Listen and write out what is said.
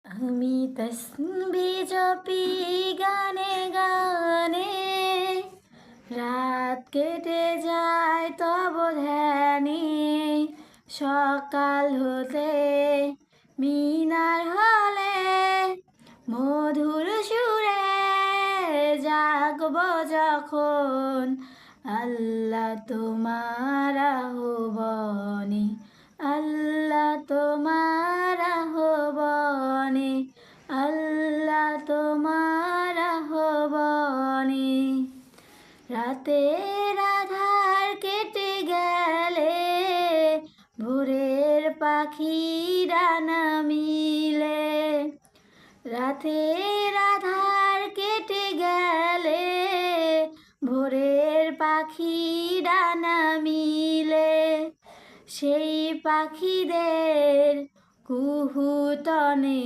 আমি তসবিহ জপি গানে গানে, রাত কেটে যায় তব ধ্যানে। সকাল হতে মিনার হলে মধুর সুরে জাগব যখন, আল্লাহ তোমার আহ্বানে, আল্লাহ তোমার আহ্বানে, আল্লাহ তোমার আহ্বানে। রাতের আধার কেটে গেলে ভোরের পাখিরা নামিলে, রাতের আধার কেটে গেলে ভোরের পাখিরা নামিলে। সেই পাখিদের কুহুতনে